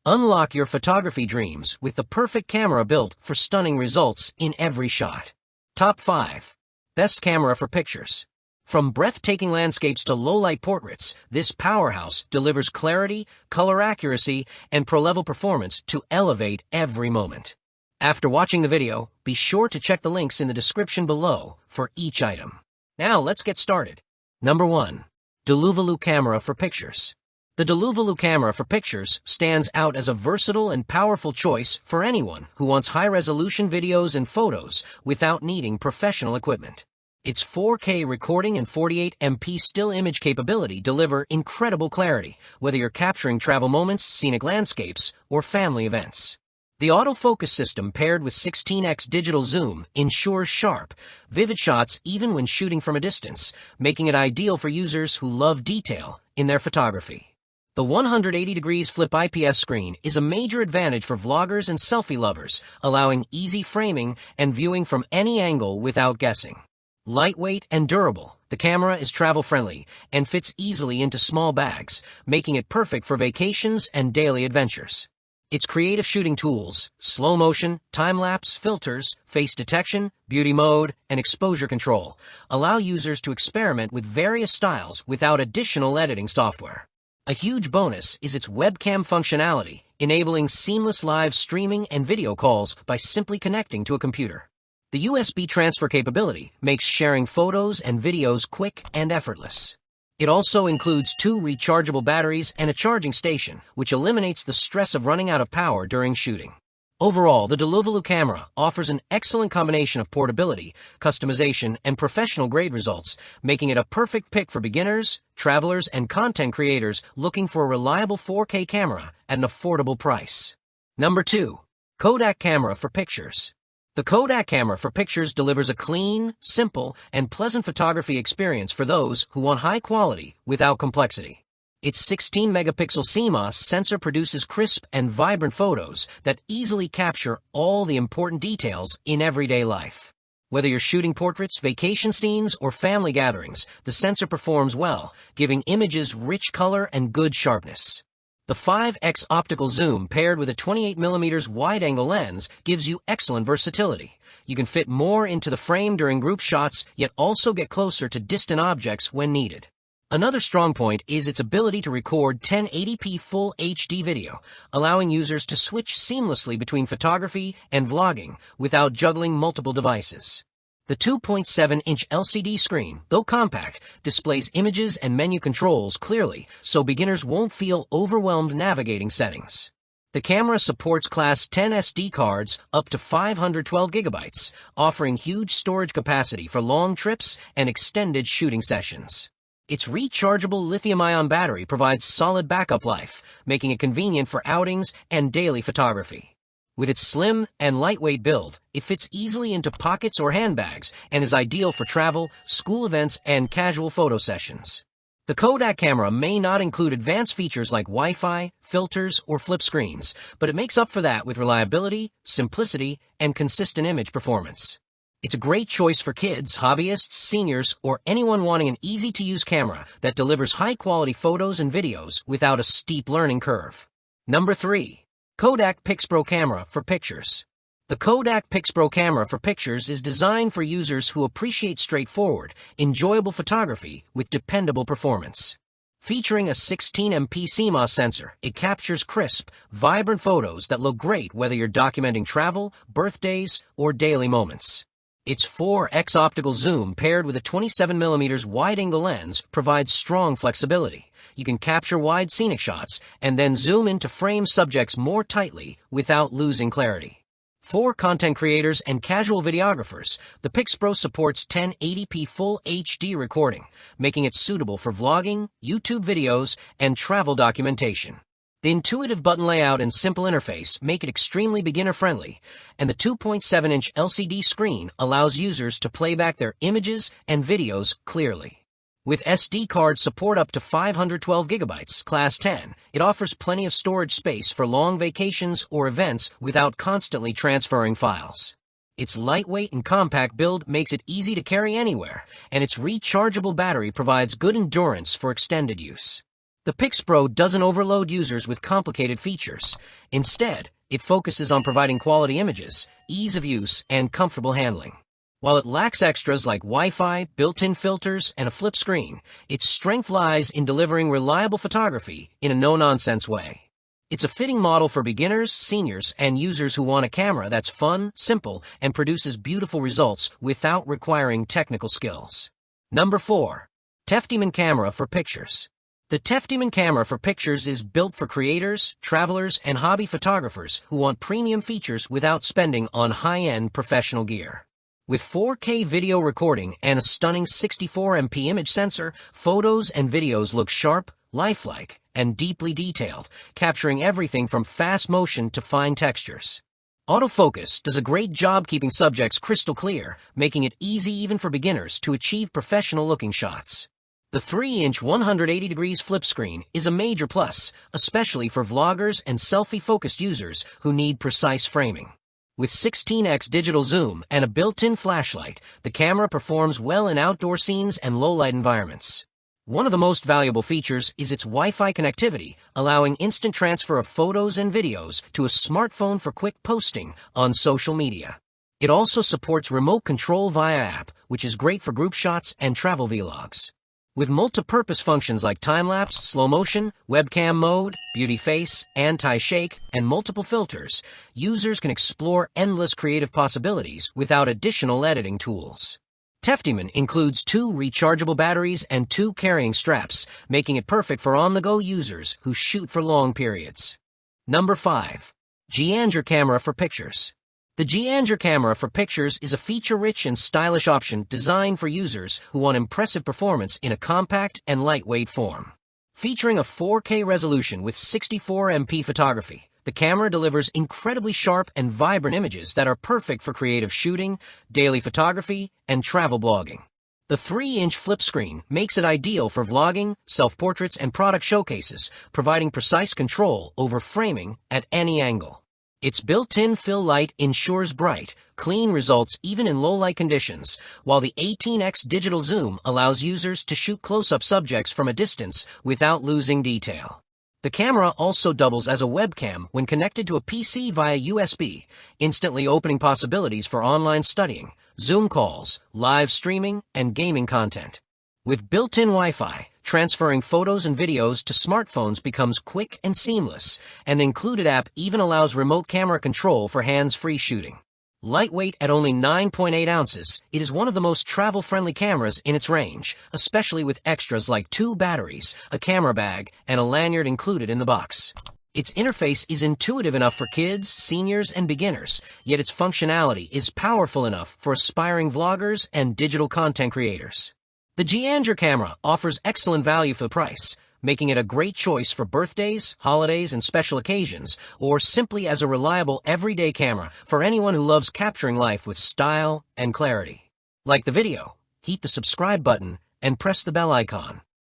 Unlock your photography dreams with the perfect camera built for stunning results in every shot. Top 5. Best camera for pictures. From breathtaking landscapes to low-light portraits, this powerhouse delivers clarity, color accuracy, and pro-level performance to elevate every moment. After watching the video, be sure to check the links in the description below for each item. Now let's get started. Number 1. Duluvulu camera for pictures. The Duluvulu camera for pictures stands out as a versatile and powerful choice for anyone who wants high-resolution videos and photos without needing professional equipment. Its 4K recording and 48MP still image capability deliver incredible clarity, whether you're capturing travel moments, scenic landscapes, or family events. The autofocus system paired with 16x digital zoom ensures sharp, vivid shots even when shooting from a distance, making it ideal for users who love detail in their photography. The 180 degrees flip IPS screen is a major advantage for vloggers and selfie lovers, allowing easy framing and viewing from any angle without guessing. Lightweight and durable, the camera is travel-friendly and fits easily into small bags, making it perfect for vacations and daily adventures. Its creative shooting tools, slow motion, time-lapse, filters, face detection, beauty mode, and exposure control allow users to experiment with various styles without additional editing software. A huge bonus is its webcam functionality, enabling seamless live streaming and video calls by simply connecting to a computer. The USB transfer capability makes sharing photos and videos quick and effortless. It also includes 2 rechargeable batteries and a charging station, which eliminates the stress of running out of power during shooting. Overall, the Duluvulu camera offers an excellent combination of portability, customization, and professional-grade results, making it a perfect pick for beginners, travelers, and content creators looking for a reliable 4K camera at an affordable price. Number 2. KODAK camera for pictures. The KODAK camera for pictures delivers a clean, simple, and pleasant photography experience for those who want high quality without complexity. Its 16-megapixel CMOS sensor produces crisp and vibrant photos that easily capture all the important details in everyday life. Whether you're shooting portraits, vacation scenes, or family gatherings, the sensor performs well, giving images rich color and good sharpness. The 5x optical zoom paired with a 28mm wide-angle lens gives you excellent versatility. You can fit more into the frame during group shots, yet also get closer to distant objects when needed. Another strong point is its ability to record 1080p Full HD video, allowing users to switch seamlessly between photography and vlogging without juggling multiple devices. The 2.7-inch LCD screen, though compact, displays images and menu controls clearly, so beginners won't feel overwhelmed navigating settings. The camera supports Class 10 SD cards up to 512 gigabytes, offering huge storage capacity for long trips and extended shooting sessions. Its rechargeable lithium-ion battery provides solid backup life, making it convenient for outings and daily photography. With its slim and lightweight build, it fits easily into pockets or handbags and is ideal for travel, school events, and casual photo sessions. The KODAK camera may not include advanced features like Wi-Fi, filters, or flip screens, but it makes up for that with reliability, simplicity, and consistent image performance. It's a great choice for kids, hobbyists, seniors, or anyone wanting an easy-to-use camera that delivers high-quality photos and videos without a steep learning curve. Number 3. KODAK PIXPRO camera for pictures. The KODAK PIXPRO camera for pictures is designed for users who appreciate straightforward, enjoyable photography with dependable performance. Featuring a 16MP CMOS sensor, it captures crisp, vibrant photos that look great whether you're documenting travel, birthdays, or daily moments. Its 4x optical zoom paired with a 27mm wide-angle lens provides strong flexibility. You can capture wide scenic shots and then zoom in to frame subjects more tightly without losing clarity. For content creators and casual videographers, the PIXPRO supports 1080p Full HD recording, making it suitable for vlogging, YouTube videos, and travel documentation. The intuitive button layout and simple interface make it extremely beginner-friendly, and the 2.7-inch LCD screen allows users to play back their images and videos clearly. With SD card support up to 512 gigabytes, Class 10, it offers plenty of storage space for long vacations or events without constantly transferring files. Its lightweight and compact build makes it easy to carry anywhere, and its rechargeable battery provides good endurance for extended use. The PIXPRO doesn't overload users with complicated features. Instead, it focuses on providing quality images, ease of use, and comfortable handling. While it lacks extras like Wi-Fi, built-in filters, and a flip screen, its strength lies in delivering reliable photography in a no-nonsense way. It's a fitting model for beginners, seniors, and users who want a camera that's fun, simple, and produces beautiful results without requiring technical skills. Number 4. TEFTYMON Camera for Pictures. The TEFTYMON camera for pictures is built for creators, travelers, and hobby photographers who want premium features without spending on high-end professional gear. With 4K video recording and a stunning 64MP image sensor, photos and videos look sharp, lifelike, and deeply detailed, capturing everything from fast motion to fine textures. Autofocus does a great job keeping subjects crystal clear, making it easy even for beginners to achieve professional-looking shots. The 3-inch 180 degrees flip screen is a major plus, especially for vloggers and selfie-focused users who need precise framing. With 16x digital zoom and a built-in flashlight, the camera performs well in outdoor scenes and low-light environments. One of the most valuable features is its Wi-Fi connectivity, allowing instant transfer of photos and videos to a smartphone for quick posting on social media. It also supports remote control via app, which is great for group shots and travel vlogs. With multi-purpose functions like time-lapse, slow motion, webcam mode, beauty face, anti-shake, and multiple filters, users can explore endless creative possibilities without additional editing tools. TEFTYMON includes 2 rechargeable batteries and 2 carrying straps, making it perfect for on-the-go users who shoot for long periods. Number 5. VJIANGER Camera for Pictures. The VJIANGER camera for pictures is a feature-rich and stylish option designed for users who want impressive performance in a compact and lightweight form. Featuring a 4K resolution with 64MP photography, the camera delivers incredibly sharp and vibrant images that are perfect for creative shooting, daily photography, and travel blogging. The 3-inch flip screen makes it ideal for vlogging, self-portraits, and product showcases, providing precise control over framing at any angle. Its built-in fill light ensures bright, clean results even in low-light conditions, while the 18x digital zoom allows users to shoot close-up subjects from a distance without losing detail. The camera also doubles as a webcam when connected to a PC via USB, instantly opening possibilities for online studying, Zoom calls, live streaming, and gaming content. With built-in Wi-Fi, transferring photos and videos to smartphones becomes quick and seamless, and the included app even allows remote camera control for hands-free shooting. Lightweight at only 9.8 ounces, it is one of the most travel-friendly cameras in its range, especially with extras like 2 batteries, a camera bag, and a lanyard included in the box. Its interface is intuitive enough for kids, seniors, and beginners, yet its functionality is powerful enough for aspiring vloggers and digital content creators. The VJIANGER camera offers excellent value for the price, making it a great choice for birthdays, holidays, and special occasions, or simply as a reliable everyday camera for anyone who loves capturing life with style and clarity. Like the video, hit the subscribe button and press the bell icon.